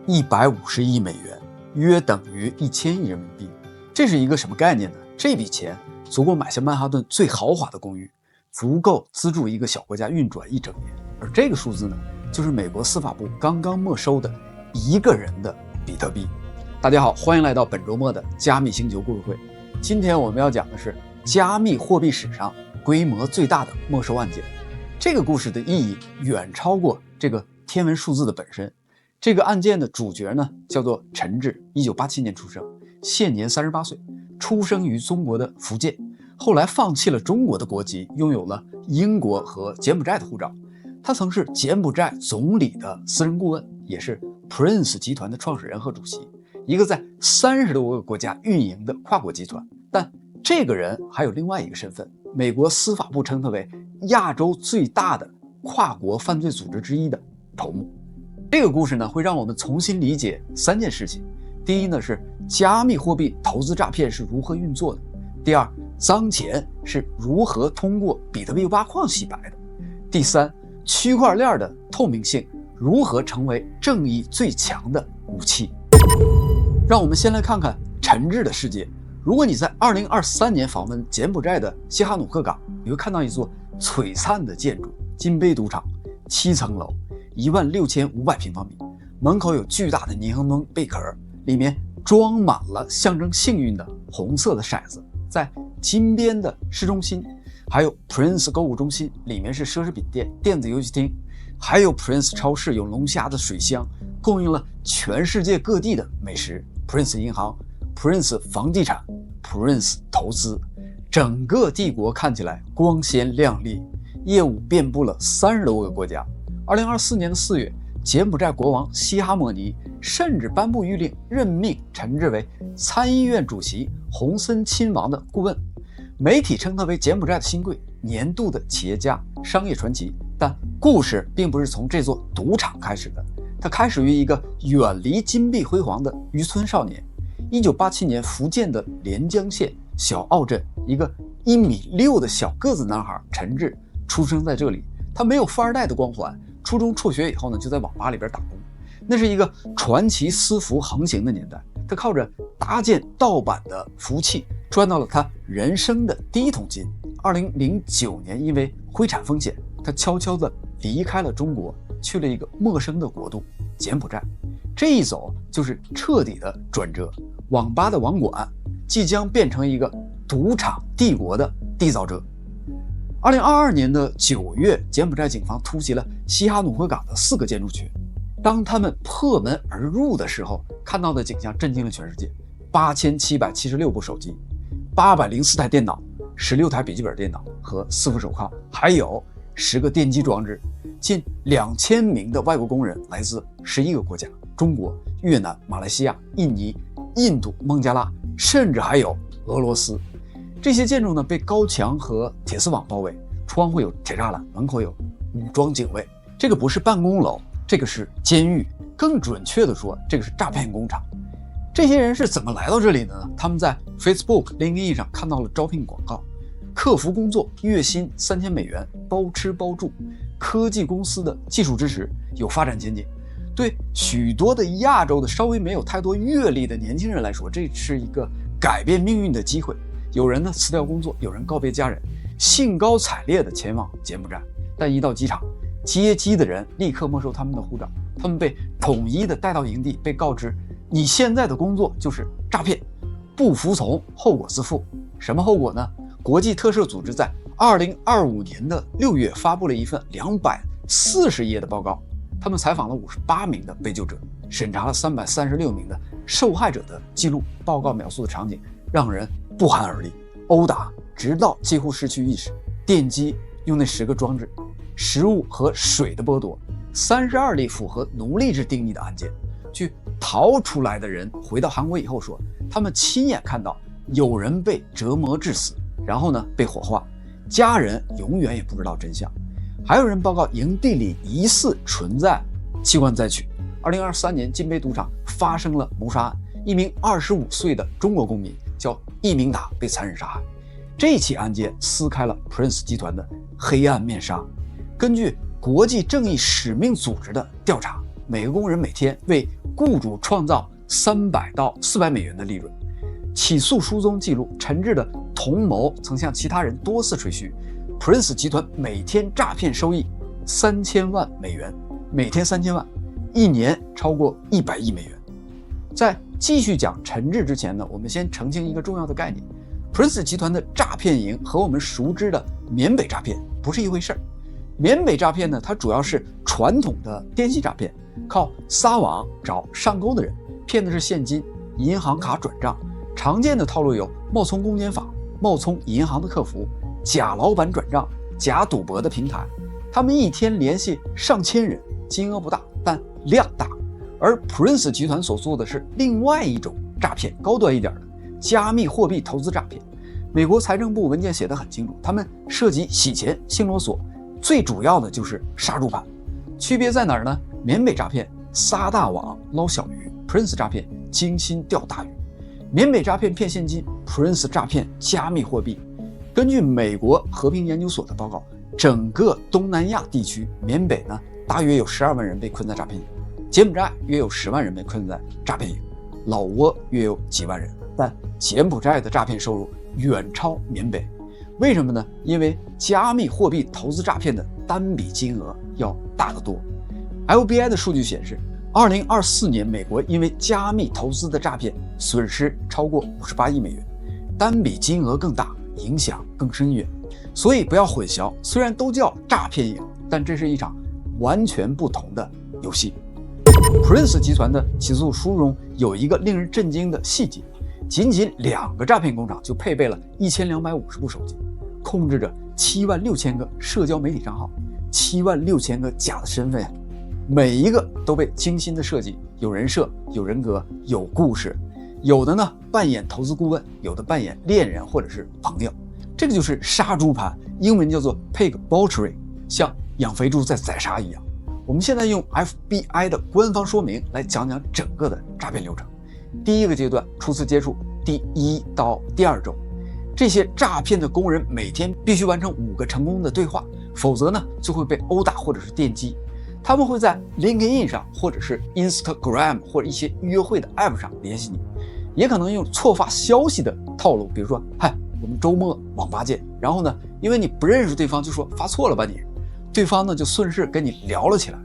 150亿美元，约等于1000亿人民币。这是一个什么概念呢？这笔钱足够买下曼哈顿最豪华的公寓，足够资助一个小国家运转1整年。而这个数字呢，就是美国司法部刚刚没收的1个人的比特币。大家好，欢迎来到本周末的加密星球故事会。今天我们要讲的是加密货币史上规模最大的没收案件。这个故事的意义远超过这个天文数字的本身。这个案件的主角呢，叫做陈志，1987年出生，现年38岁，出生于中国的福建，后来放弃了中国的国籍，拥有了英国和柬埔寨的护照。他曾是柬埔寨总理的私人顾问，也是 Prince 集团的创始人和主席，一个在30多个国家运营的跨国集团。但这个人还有另外一个身份，美国司法部称他为亚洲最大的跨国犯罪组织之一的头目。这个故事呢，会让我们重新理解3件事情。第一呢，是加密货币投资诈骗是如何运作的；第二，脏钱是如何通过比特币挖矿洗白的；第三，区块链的透明性如何成为正义最强的武器。让我们先来看看陈志的世界。如果你在2023年访问柬埔寨的西哈努克港，你会看到一座璀璨的建筑——金杯赌场，7层楼，16500平方米，门口有巨大的霓虹灯贝壳，里面装满了象征幸运的红色的骰子。在金边的市中心，还有 Prince 购物中心，里面是奢侈品店、电子游戏厅，还有 Prince 超市，有龙虾的水箱，供应了全世界各地的美食。Prince 银行、Prince 房地产、Prince 投资，整个帝国看起来光鲜亮丽，业务遍布了30多个国家。2024年的4月，柬埔寨国王西哈莫尼甚至颁布谕令，任命陈志为参议院主席洪森亲王的顾问。媒体称他为柬埔寨的新贵、年度的企业家、商业传奇。但故事并不是从这座赌场开始的，它开始于一个远离金碧辉煌的渔村少年。1987年，福建的连江县小澳镇，一个1.6米的小个子男孩陈志出生在这里。他没有富二代的光环，初中辍学以后呢，就在网吧里边打工。那是一个传奇私服横行的年代，他靠着搭建盗版的服务器赚到了他人生的第一桶金。2009年，因为灰产风险，他悄悄地离开了中国，去了一个陌生的国度——柬埔寨。这一走就是彻底的转折，网吧的网管即将变成一个赌场帝国的缔造者。2022年的9月，柬埔寨警方突袭了西哈努克港的4个建筑群。当他们破门而入的时候，看到的景象震惊了全世界：8776部手机，804台电脑，16台笔记本电脑和4副手铐，还有10个电击装置。近2000名的外国工人来自11个国家：中国、越南、马来西亚、印尼、印度、孟加拉，甚至还有俄罗斯。这些建筑呢，被高墙和铁丝网包围，窗户有铁栅栏，门口有武装警卫。这个不是办公楼，这个是监狱，更准确的说，这个是诈骗工厂。这些人是怎么来到这里的呢？他们在 Facebook、LinkedIn 上看到了招聘广告，客服工作，月薪3000美元，包吃包住，科技公司的技术支持，有发展前景。对许多的亚洲的稍微没有太多阅历的年轻人来说，这是一个改变命运的机会。有人呢辞掉工作，有人告别家人，兴高采烈地前往柬埔寨。但一到机场，接机的人立刻没收他们的护照，他们被统一的带到营地，被告知你现在的工作就是诈骗，不服从后果自负。什么后果呢？国际特赦组织在2025年的6月发布了一份240页的报告，他们采访了58名的被救者，审查了336名的受害者的记录。报告描述的场景让人不寒而栗：殴打直到几乎失去意识，电击用那10个装置，食物和水的剥夺，32例符合奴隶制定义的案件。据逃出来的人回到韩国以后说，他们亲眼看到有人被折磨致死，然后呢被火化，家人永远也不知道真相。还有人报告营地里疑似存在器官摘取。2023年，金杯赌场发生了谋杀案，一名25岁的中国公民叫易明达被残忍杀害。这起案件撕开了 Prince 集团的黑暗面纱。根据国际正义使命组织的调查，每个工人每天为雇主创造300到400美元的利润。起诉书中记录，陈志的同谋曾向其他人多次吹嘘，Prince 集团每天诈骗收益3000万美元，每天3000万，一年超过100亿美元。在继续讲陈志之前呢，我们先澄清一个重要的概念：Prince 集团的诈骗营和我们熟知的缅北诈骗不是一回事儿。缅北诈骗呢，它主要是传统的电信诈骗，靠撒网找上钩的人，骗的是现金、银行卡转账。常见的套路有冒充公检法、冒充银行的客服、假老板转账、假赌博的平台。他们一天联系上千人，金额不大，但量大。而 Prince 集团所做的是另外一种诈骗，高端一点的加密货币投资诈骗。美国财政部文件写得很清楚，他们涉及洗钱、性勒索，最主要的就是杀猪盘。区别在哪儿呢？缅北诈骗撒大网捞小鱼， Prince 诈骗精心钓大鱼。缅北诈骗骗现金， Prince 诈骗加密货币。根据美国和平研究所的报告，整个东南亚地区，缅北呢大约有12万人被困在诈骗营，柬埔寨约有10万人被困在诈骗营，老挝约有几万人，但柬埔寨的诈骗收入远超缅北。为什么呢？因为加密货币投资诈骗的单笔金额要大得多。FBI 的数据显示，2024年美国因为加密投资的诈骗损失超过58亿美元，单笔金额更大，影响更深远。所以不要混淆，虽然都叫诈骗营，但这是一场完全不同的游戏。Prince 集团的起诉书中有一个令人震惊的细节，仅仅2个诈骗工厂就配备了1250部手机，控制着76000个社交媒体账号，76000个假的身份呀，每一个都被精心的设计，有人设、有人格、有故事。有的呢扮演投资顾问，有的扮演恋人或者是朋友。这个就是杀猪盘，英文叫做 pig butchery， 像养肥猪在宰杀一样。我们现在用 FBI 的官方说明来讲讲整个的诈骗流程。第一个阶段，初次接触，第1到第2周，这些诈骗的工人每天必须完成5个成功的对话，否则呢就会被殴打或者是电击。他们会在 LinkedIn 上或者是 Instagram 或者一些约会的 App 上联系你，也可能用错发消息的套路，比如说嗨，我们周末网吧见，然后呢因为你不认识对方，就说发错了吧你，对方呢就顺势跟你聊了起来。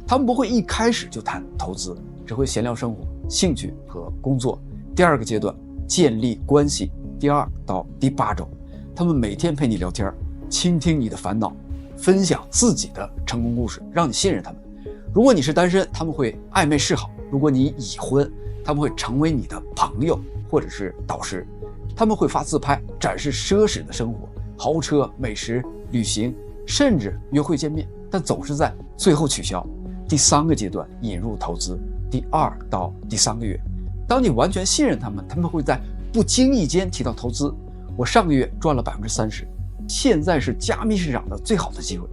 他们不会一开始就谈投资，只会闲聊生活、兴趣和工作。第2个阶段，建立关系，第2到第8周，他们每天陪你聊天，倾听你的烦恼，分享自己的成功故事，让你信任他们。如果你是单身，他们会暧昧示好；如果你已婚，他们会成为你的朋友或者是导师。他们会发自拍，展示奢侈的生活，豪车、美食、旅行，甚至约会见面，但总是在最后取消。第3个阶段，引入投资，第2到第3个月，当你完全信任他们，他们会在不经意间提到投资。我上个月赚了30%，现在是加密市场的最好的机会。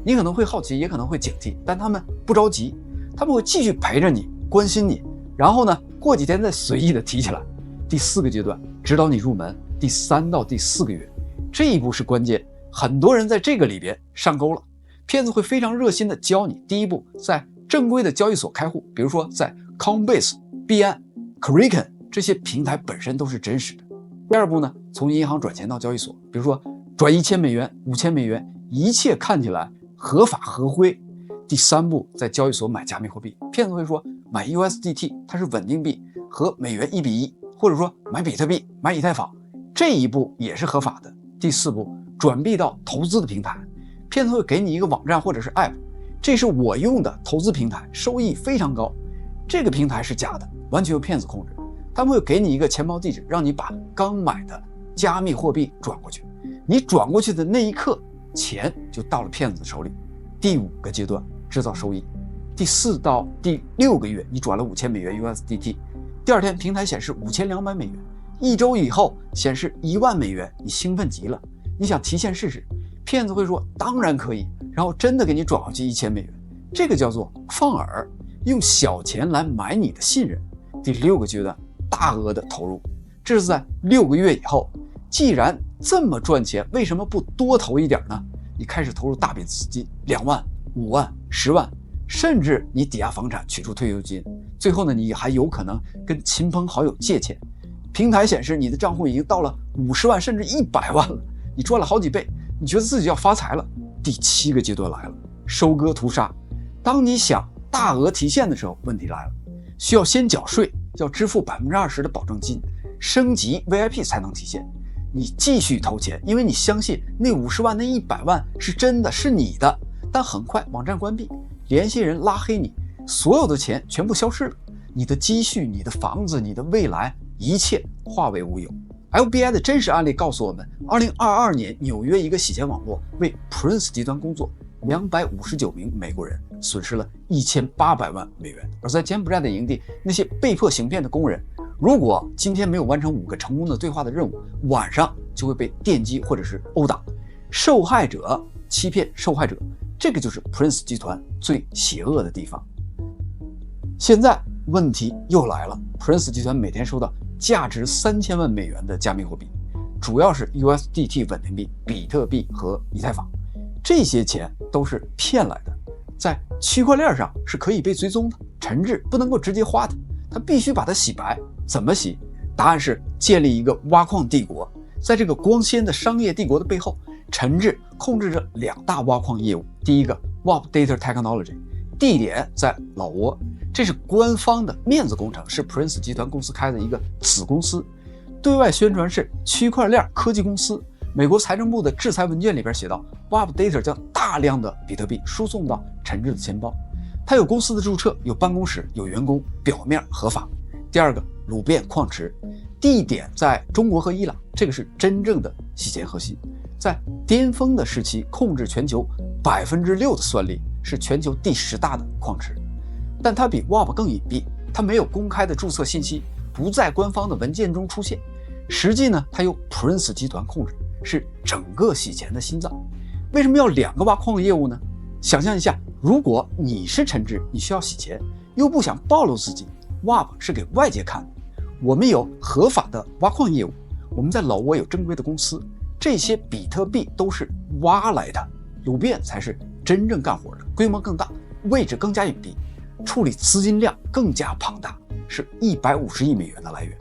你可能会好奇，也可能会警惕，但他们不着急，他们会继续陪着你，关心你，然后呢，过几天再随意的提起来。第4个阶段，指导你入门，第3到第4个月，这一步是关键，很多人在这个里边上钩了。骗子会非常热心的教你，第一步，在正规的交易所开户，比如说在 Coinbase、币安、Kraken 这些平台本身都是真实的。第2步呢，从银行转钱到交易所，比如说转1000美元、5000美元，一切看起来合法合规。第3步，在交易所买加密货币，骗子会说买 USDT， 它是稳定币，和美元1比1，或者说买比特币、买以太坊，这一步也是合法的。第4步，转币到投资的平台，骗子会给你一个网站或者是 App， 这是我用的投资平台，收益非常高。这个平台是假的，完全由骗子控制。他们会给你一个钱包地址，让你把刚买的加密货币转过去。你转过去的那一刻，钱就到了骗子的手里。第5个阶段，制造收益。第4到第6个月，你转了5000美元 USDT， 第2天平台显示5200美元，1周以后显示1万美元，你兴奋极了，你想提现试试，骗子会说当然可以，然后真的给你转过去1000美元。这个叫做放饵，用小钱来买你的信任。第6个阶段，大额的投入，这是在6个月以后。既然这么赚钱，为什么不多投一点呢？你开始投入大笔资金，2万、5万、10万，甚至你抵押房产取出退休金，最后呢，你还有可能跟亲朋好友借钱。平台显示你的账户已经到了50万甚至100万了，你赚了好几倍，你觉得自己要发财了。第7个阶段来了，收割屠杀。当你想大额提现的时候，问题来了，需要先缴税，要支付20%的保证金，升级 VIP 才能提现。你继续投钱，因为你相信那50万那100万是真的，是你的。但很快网站关闭，联系人拉黑你，所有的钱全部消失了，你的积蓄、你的房子、你的未来，一切化为乌有。FBI 的真实案例告诉我们，2022年纽约一个洗钱网络为 Prince 集团工作，259名美国人损失了1800万美元。而在柬埔寨的营地，那些被迫行骗的工人，如果今天没有完成5个成功的对话的任务，晚上就会被电击或者是殴打。受害者欺骗受害者，这个就是 Prince 集团最邪恶的地方。现在问题又来了， Prince 集团每天收到价值3000万美元的加密货币，主要是 USDT 稳定币、比特币和以太坊，这些钱都是骗来的，在区块链上是可以被追踪的，陈志不能够直接花它，他必须把它洗白。怎么洗？答案是建立一个挖矿帝国。在这个光鲜的商业帝国的背后，陈志控制着2大挖矿业务。第一个 WAP Data Technology， 地点在老挝，这是官方的面子工程，是 Prince 集团公司开的一个子公司，对外宣传是区块链科技公司。美国财政部的制裁文件里边写道， WAP Data 将大量的比特币输送到陈志的钱包，他有公司的注册，有办公室，有员工，表面合法。第二个鲁便矿池，地点在中国和伊朗，这个是真正的洗钱核心，在巅峰的时期控制全球6%的算力，是全球第10大的矿池。但它比 WAP 更隐蔽，它没有公开的注册信息，不在官方的文件中出现。实际呢，它由 Prince 集团控制，是整个洗钱的心脏。为什么要2个挖矿业务呢？想象一下，如果你是陈志，你需要洗钱，又不想暴露自己， WAP 是给外界看的。我们有合法的挖矿业务，我们在老挝有正规的公司，这些比特币都是挖来的，鲁便才是真正干活的，规模更大，位置更加隐蔽，处理资金量更加庞大，是150亿美元的来源。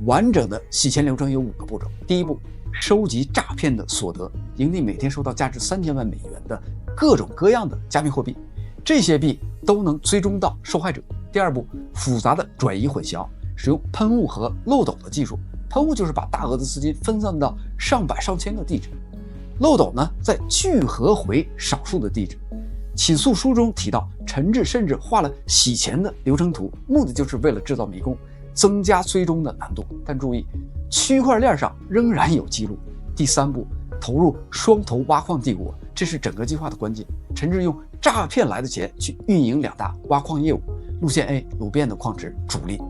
完整的洗钱流程有5个步骤。第一步，收集诈骗的所得，营地每天收到价值3000万美元的各种各样的加密货币，这些币都能追踪到受害者。第二步，复杂的转移混淆，使用喷雾和漏斗的技术。喷雾就是把大额的资金分散到上百上千个地址，漏斗呢在聚合回少数的地址。起诉书中提到，陈志甚至画了洗钱的流程图，目的就是为了制造迷宫，增加追踪的难度。但注意，区块链上仍然有记录。第三步，投入双头挖矿帝国，这是整个计划的关键。陈志用诈骗来的钱去运营2大挖矿业务。路线 A， 鲁便的矿池主力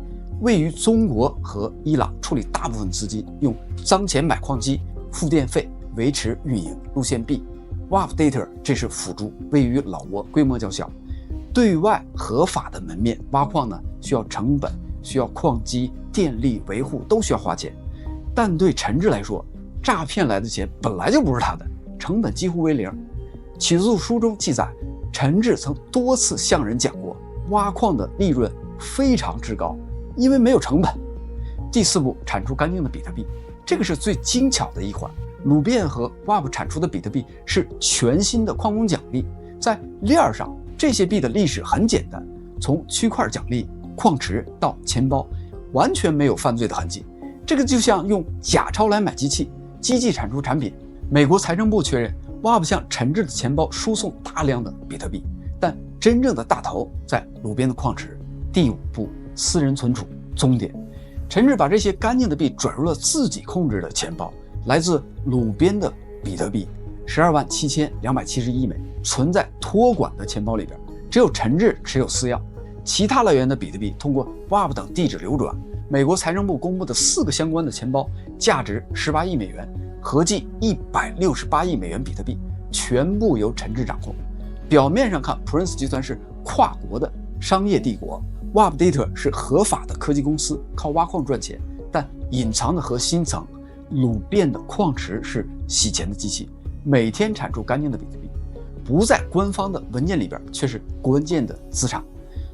位于中国和伊朗，处理大部分资金，用脏钱买矿机，付电费维持运营。路线 B，WAP Data 这是辅助，位于老挝，规模较小，对外合法的门面。挖矿呢需要成本，需要矿机、电力维护，都需要花钱。但对陈志来说，诈骗来的钱本来就不是他的，成本几乎为0。起诉书中记载，陈志曾多次向人讲过，挖矿的利润非常之高，因为没有成本。第四步，产出干净的比特币，这个是最精巧的一环。鲁便和 WAP 产出的比特币是全新的矿工奖励，在链上这些币的历史很简单，从区块奖励、矿池到钱包，完全没有犯罪的痕迹。这个就像用假钞来买机器，机器产出产品。美国财政部确认 WAP 向陈志的钱包输送大量的比特币，但真正的大头在鲁便的矿池。第5步，私人存储终点。陈志把这些干净的币转入了自己控制的钱包，来自鲁便的比特币127271枚存在托管的钱包里边，只有陈志持有私钥。其他来源的比特币通过 WAP 等地址流转。美国财政部公布的4个相关的钱包，价值18亿美元，合计168亿美元比特币，全部由陈志掌控。表面上看 ，Prince 集团是跨国的商业帝国， WAP Data 是合法的科技公司，靠挖矿赚钱。但隐藏的核心层，鲁便的矿池是洗钱的机器，每天产出干净的比特币。不在官方的文件里边，却是关键的资产。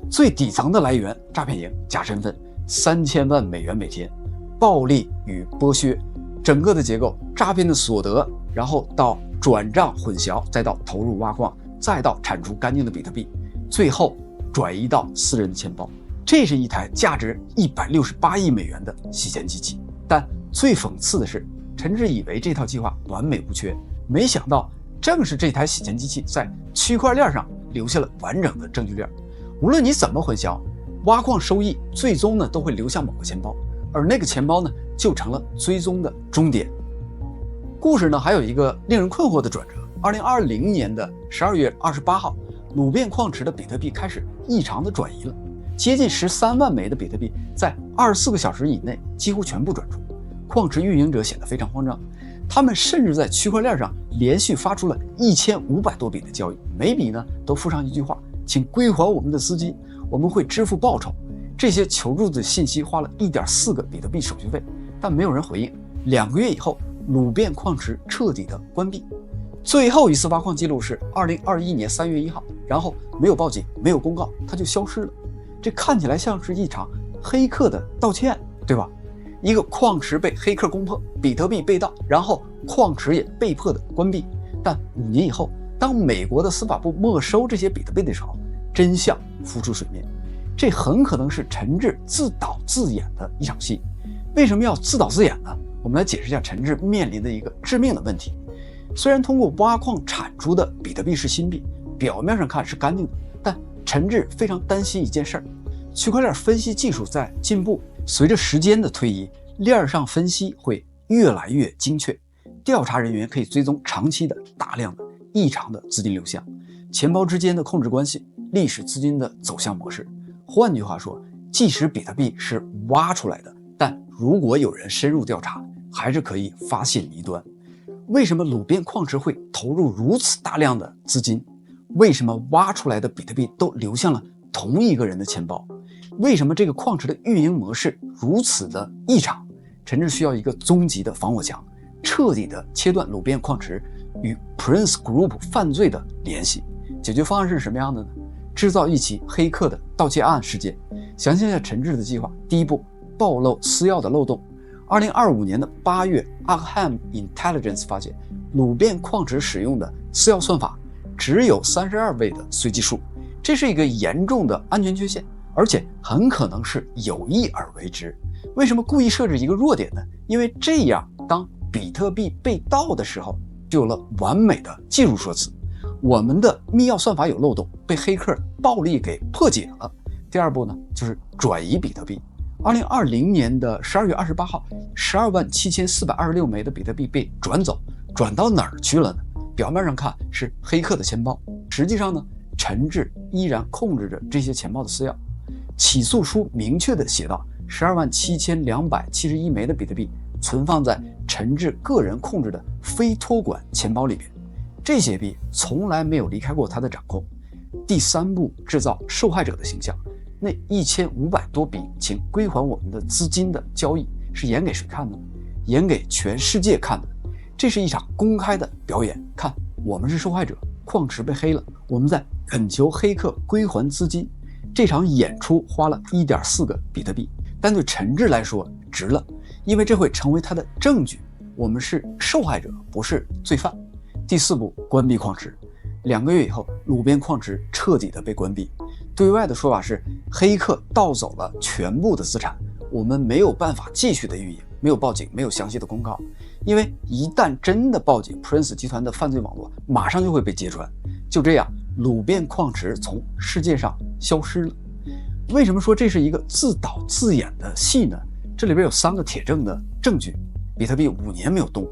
最底层的来源，诈骗营假身份，3000万美元每天，暴力与剥削，整个的结构，诈骗的所得，然后到转账混淆，再到投入挖矿，再到产出干净的比特币，最后转移到私人的钱包。这是一台价值168亿美元的洗钱机器。但最讽刺的是，陈志以为这套计划完美无缺，没想到正是这台洗钱机器在区块链上留下了完整的证据链。无论你怎么混淆，挖矿收益最终呢都会流向某个钱包，而那个钱包呢就成了追踪的终点。故事呢还有一个令人困惑的转折。2020年的12月28号，鲁便矿池的比特币开始异常的转移了，接近13万枚的比特币在24个小时以内几乎全部转出。矿池运营者显得非常慌张，他们甚至在区块链上连续发出了1500多笔的交易，每笔呢都附上一句话：请归还我们的资金，我们会支付报酬。这些求助的信息花了1.4个比特币手续费，但没有人回应。2个月以后，鲁便矿池彻底的关闭。最后一次挖矿记录是2021年3月1号，然后没有报警，没有公告，它就消失了。这看起来像是一场黑客的道歉，对吧？一个矿池被黑客攻破，比特币被盗，然后矿池也被迫的关闭。但5年以后，当美国的司法部没收这些比特币的时候，真相浮出水面。这很可能是陈志自导自演的一场戏。为什么要自导自演呢？我们来解释一下陈志面临的一个致命的问题。虽然通过挖矿产出的比特币是新币，表面上看是干净的，但陈志非常担心一件事儿：区块链分析技术在进步，随着时间的推移，链上分析会越来越精确，调查人员可以追踪长期的大量的异常的资金流向，钱包之间的控制关系，历史资金的走向模式。换句话说，即使比特币是挖出来的，但如果有人深入调查，还是可以发现谜端。为什么鲁便矿池会投入如此大量的资金？为什么挖出来的比特币都流向了同一个人的钱包？为什么这个矿池的运营模式如此的异常？陈志需要一个终极的防火墙，彻底的切断鲁便矿池与 Prince Group 犯罪的联系。解决方案是什么样的呢？制造一起黑客的盗窃案事件。详细一下陈志的计划。第一步，暴露私钥的漏洞。2025年的8月 Arkham Intelligence 发现，鲁便矿池使用的私钥算法只有32位的随机数，这是一个严重的安全缺陷，而且很可能是有意而为之。为什么故意设置一个弱点呢？因为这样，当比特币被盗的时候，就有了完美的技术说辞。我们的密钥算法有漏洞，被黑客暴力给破解了。第二步呢，就是转移比特币。2020年的12月28号，127426枚的比特币被转走，转到哪儿去了呢？表面上看是黑客的钱包，实际上呢，陈志依然控制着这些钱包的私钥。起诉书明确地写道，127271枚的比特币存放在陈志个人控制的非托管钱包里边，这些币从来没有离开过他的掌控。第三步，制造受害者的形象。那1500多笔请归还我们的资金的交易是演给谁看的？演给全世界看的。这是一场公开的表演。看，我们是受害者，矿池被黑了，我们在恳求黑客归还资金。这场演出花了1.4个比特币，但对陈志来说值了，因为这会成为他的证据。我们是受害者，不是罪犯。第四步，关闭矿池。2个月以后，鲁便矿池彻底的被关闭。对外的说法是，黑客盗走了全部的资产，我们没有办法继续的运营，没有报警，没有详细的公告，因为一旦真的报警 ，Prince 集团的犯罪网络马上就会被揭穿。就这样，鲁便矿池从世界上消失了。为什么说这是一个自导自演的戏呢？这里边有3个铁证的证据：比特币5年没有动，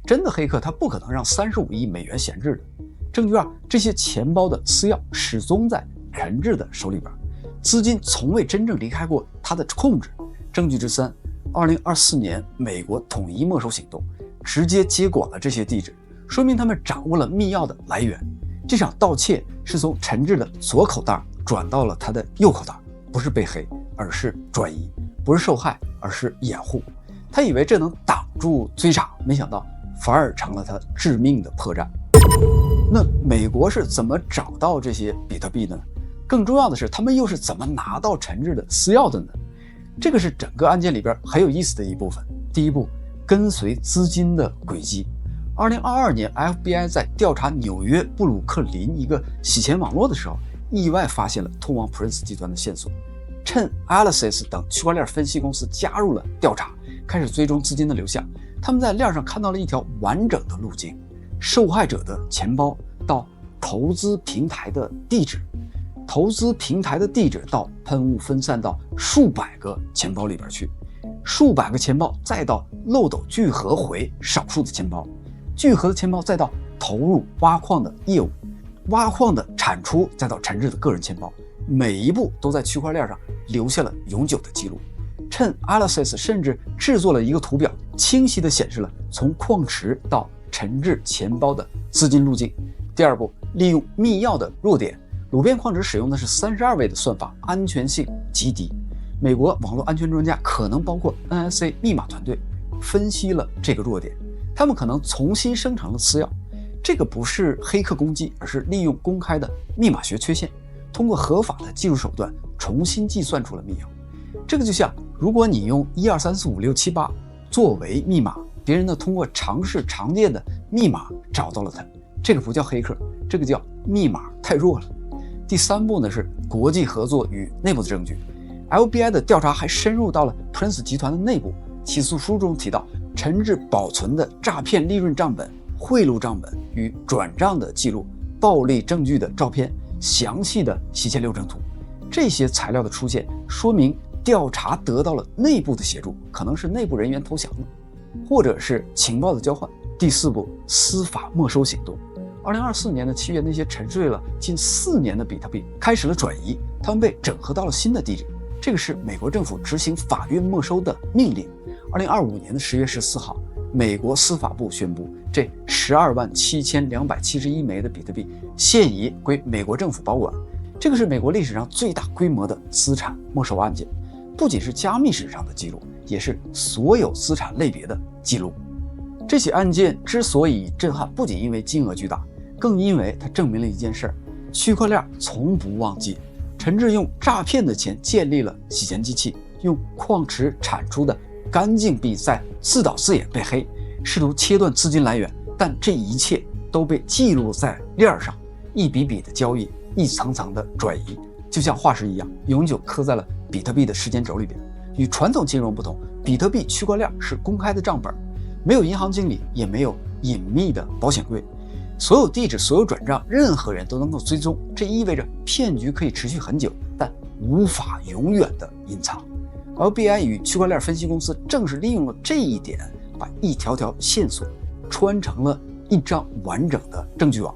真的黑客他不可能让35亿美元闲置的。证据2，这些钱包的私钥始终在陈志的手里边，资金从未真正离开过他的控制。证据之3，2024年美国统一没收行动直接接管了这些地址，说明他们掌握了密钥的来源。这场盗窃是从陈志的左口袋转到了他的右口袋，不是被黑，而是转移；不是受害，而是掩护。他以为这能挡住追查，没想到反而成了他致命的破绽。那美国是怎么找到这些比特币呢？更重要的是，他们又是怎么拿到陈志的私钥的呢？这个是整个案件里边很有意思的一部分。第一步，跟随资金的轨迹。2022年 FBI 在调查纽约布鲁克林一个洗钱网络的时候，意外发现了通往 Prince 集团的线索。趁 Ellipsis 等区块链分析公司加入了调查，开始追踪资金的流向，他们在链上看到了一条完整的路径：受害者的钱包到投资平台的地址，投资平台的地址到喷雾分散到数百个钱包里边去，数百个钱包再到漏斗聚合回少数的钱包，聚合的钱包再到投入挖矿的业务，挖矿的产出再到陈志的个人钱包，每一步都在区块链上留下了永久的记录。趁 Ellipsis 甚至制作了一个图表，清晰地显示了从矿池到陈志钱包的资金路径。第二步，利用密钥的弱点。鲁边矿池使用的是32位的算法，安全性极低。美国网络安全专家可能包括 NSA 密码团队分析了这个弱点，他们可能重新生成了私钥。这个不是黑客攻击，而是利用公开的密码学缺陷，通过合法的技术手段重新计算出了密钥。这个就像如果你用123456788作为密码，别人呢通过尝试常见的密码找到了它，这个不叫黑客，这个叫密码太弱了。第三步呢是国际合作与内部的证据。FBI 的调查还深入到了 Prince 集团的内部，起诉书中提到陈志保存的诈骗利润账本、贿赂账本与转账的记录、暴力证据的照片、详细的洗钱流程图。这些材料的出现，说明调查得到了内部的协助，可能是内部人员投降了，或者是情报的交换。第四步，司法没收行动。2024年的7月，那些沉睡了近4年的比特币开始了转移，它们被整合到了新的地址。这个是美国政府执行法院没收的命令。2025年的10月14号，美国司法部宣布，这127271枚的比特币现已归美国政府保管。这个是美国历史上最大规模的资产没收案件，不仅是加密史上的记录，也是所有资产类别的记录。这起案件之所以震撼，不仅因为金额巨大，更因为它证明了一件事：区块链从不忘记。陈志用诈骗的钱建立了洗钱机器，用矿池产出的干净币在自导自演被黑，试图切断资金来源，但这一切都被记录在链上，一笔笔的交易，一层层的转移，就像化石一样，永久刻在了比特币的时间轴里边。与传统金融不同，比特币区块链是公开的账本，没有银行经理，也没有隐秘的保险柜，所有地址、所有转账，任何人都能够追踪。这意味着骗局可以持续很久，但无法永远的隐藏。FBI 与区块链分析公司正是利用了这一点，把一条条线索穿成了一张完整的证据网。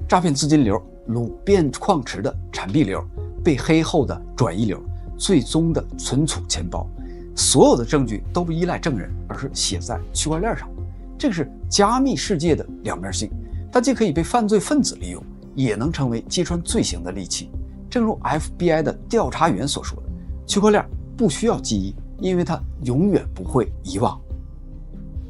诈骗资金流、鲁变矿池的产币流、被黑后的转移流、最终的存储钱包，所有的证据都不依赖证人，而是写在区块链上。这个是加密世界的两面性，它既可以被犯罪分子利用，也能成为揭穿罪行的利器。正如 FBI 的调查员所说的，区块链不需要记忆，因为它永远不会遗忘。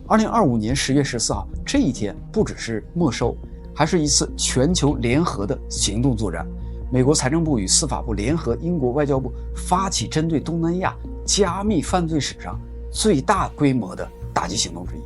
2025年10月14号，这一天不只是没收，还是一次全球联合的行动作战。美国财政部与司法部联合英国外交部发起针对东南亚加密犯罪史上最大规模的打击行动之一。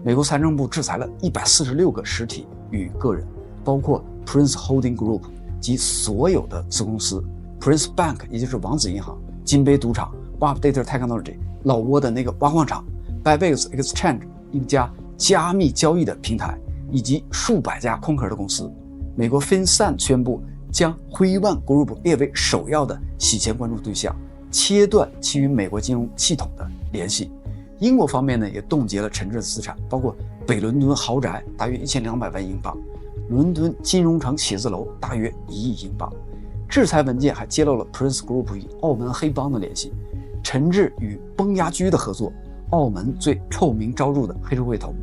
美国财政部制裁了146个实体与个人，包括 Prince Holding Group 及所有的子公司， Prince Bank 也就是王子银行，金杯赌场， Update Technology 老挝的那个挖矿场， Bybit Exchange 一家加密交易的平台，以及数百家空壳的公司。美国 FinCEN 宣布将辉万 Group 列为首要的洗钱关注对象，切断其与美国金融系统的联系。英国方面呢，也冻结了陈志的资产，包括北伦敦豪宅大约1200万英镑，伦敦金融城写字楼大约1亿英镑。制裁文件还揭露了 Prince Group 与澳门黑帮的联系，陈志与崩牙驹的合作，澳门最臭名昭著的黑社会头目。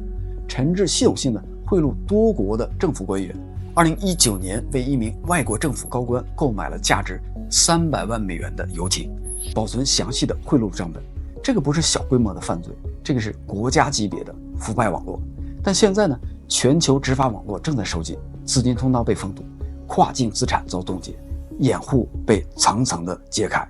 陈志系统性的贿赂多国的政府官员，2019年为一名外国政府高官购买了价值300万美元的游艇，保存详细的贿赂账本。这个不是小规模的犯罪，这个是国家级别的腐败网络。但现在呢，全球执法网络正在收紧，资金通道被封堵，跨境资产遭冻结，掩护被层层的揭开。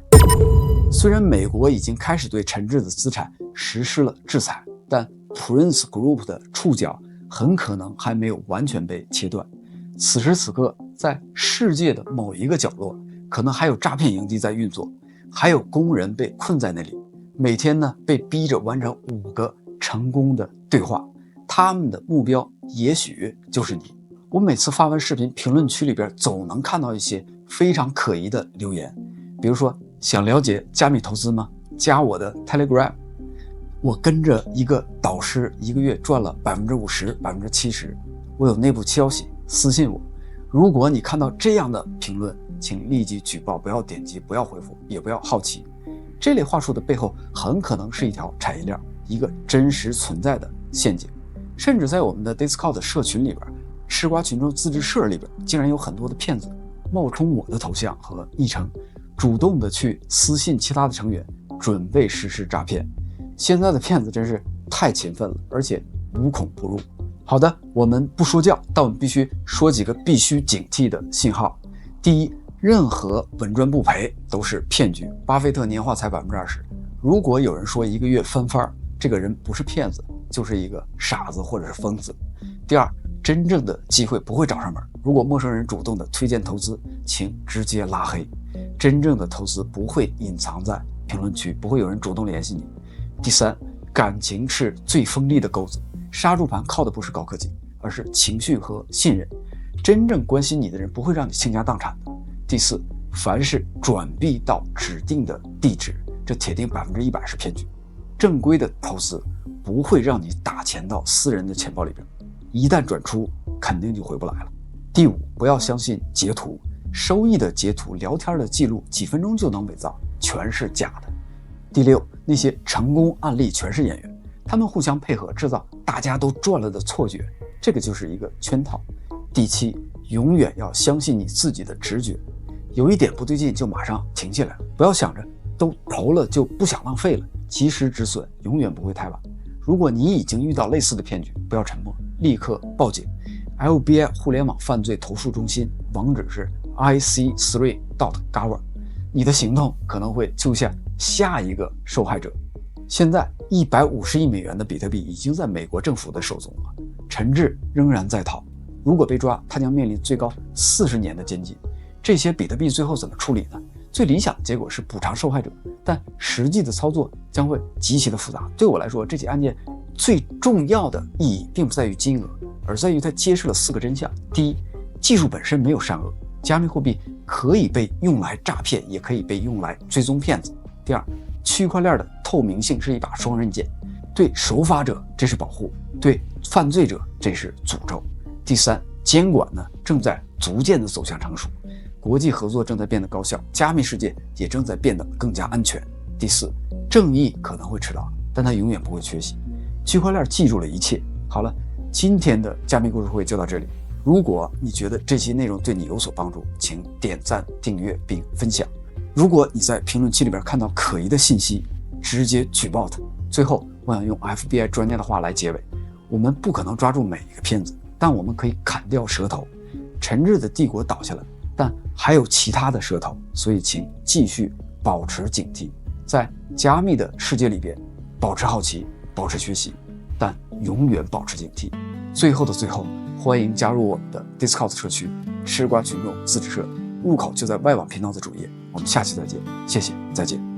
虽然美国已经开始对陈志的资产实施了制裁，但 Prince Group 的触角很可能还没有完全被切断。此时此刻，在世界的某一个角落，可能还有诈骗营地在运作，还有工人被困在那里，每天呢被逼着完成5个成功的对话，他们的目标也许就是你。我每次发完视频，评论区里边总能看到一些非常可疑的留言，比如说想了解加密投资吗？加我的 Telegram。我跟着一个导师1个月赚了50%、70%，我有内部消息，私信我。如果你看到这样的评论，请立即举报，不要点击，不要回复，也不要好奇。这类话术的背后很可能是一条产业链，一个真实存在的陷阱。甚至在我们的 Discord 社群里边，吃瓜群众自治社里边，竟然有很多的骗子冒充我的头像和昵称，主动的去私信其他的成员，准备实施诈骗。现在的骗子真是太勤奋了，而且无孔不入。好的，我们不说教，但我们必须说几个必须警惕的信号。第一，任何稳赚不赔都是骗局。巴菲特年化才20%，如果有人说1个月翻番，这个人不是骗子，就是一个傻子或者是疯子。第二，真正的机会不会找上门，如果陌生人主动的推荐投资，请直接拉黑。真正的投资不会隐藏在评论区，不会有人主动联系你。第三，感情是最锋利的钩子，杀猪盘靠的不是高科技，而是情绪和信任。真正关心你的人不会让你倾家荡产的。第四，凡是转币到指定的地址，这铁定100%是骗局。正规的投资不会让你打钱到私人的钱包里边，一旦转出肯定就回不来了。第五，不要相信截图，收益的截图、聊天的记录，几分钟就能伪造，全是假的。第六，那些成功案例全是演员，他们互相配合制造大家都赚了的错觉，这个就是一个圈套。第七，永远要相信你自己的直觉，有一点不对劲就马上停下来，不要想着都投了就不想浪费了，及时止损永远不会太晚。如果你已经遇到类似的骗局，不要沉默，立刻报警。FBI 互联网犯罪投诉中心网址是 ic3.gov， 你的行动可能会救下下一个受害者。现在150亿美元的比特币已经在美国政府的手中了，陈志仍然在逃，如果被抓，他将面临最高40年的监禁。这些比特币最后怎么处理呢？最理想的结果是补偿受害者，但实际的操作将会极其的复杂。对我来说，这起案件最重要的意义并不在于金额，而在于它揭示了4个真相。第一，技术本身没有善恶，加密货币可以被用来诈骗，也可以被用来追踪骗子。第二，区块链的透明性是一把双刃剑，对守法者这是保护，对犯罪者这是诅咒。第三，监管呢正在逐渐的走向成熟，国际合作正在变得高效，加密世界也正在变得更加安全。第四，正义可能会迟到，但它永远不会缺席。区块链记住了一切。好了，今天的加密故事会就到这里。如果你觉得这期内容对你有所帮助，请点赞、订阅并分享。如果你在评论区里边看到可疑的信息，直接举报它。最后，我想用 FBI 专家的话来结尾：我们不可能抓住每一个骗子，但我们可以砍掉蛇头。陈志的帝国倒下了，但还有其他的蛇头，所以请继续保持警惕，在加密的世界里边保持好奇，保持学习，但永远保持警惕。最后的最后，欢迎加入我们的 Discord 社区吃瓜群众自治社，入口就在外网频道的主页。我们下期再见，谢谢，再见。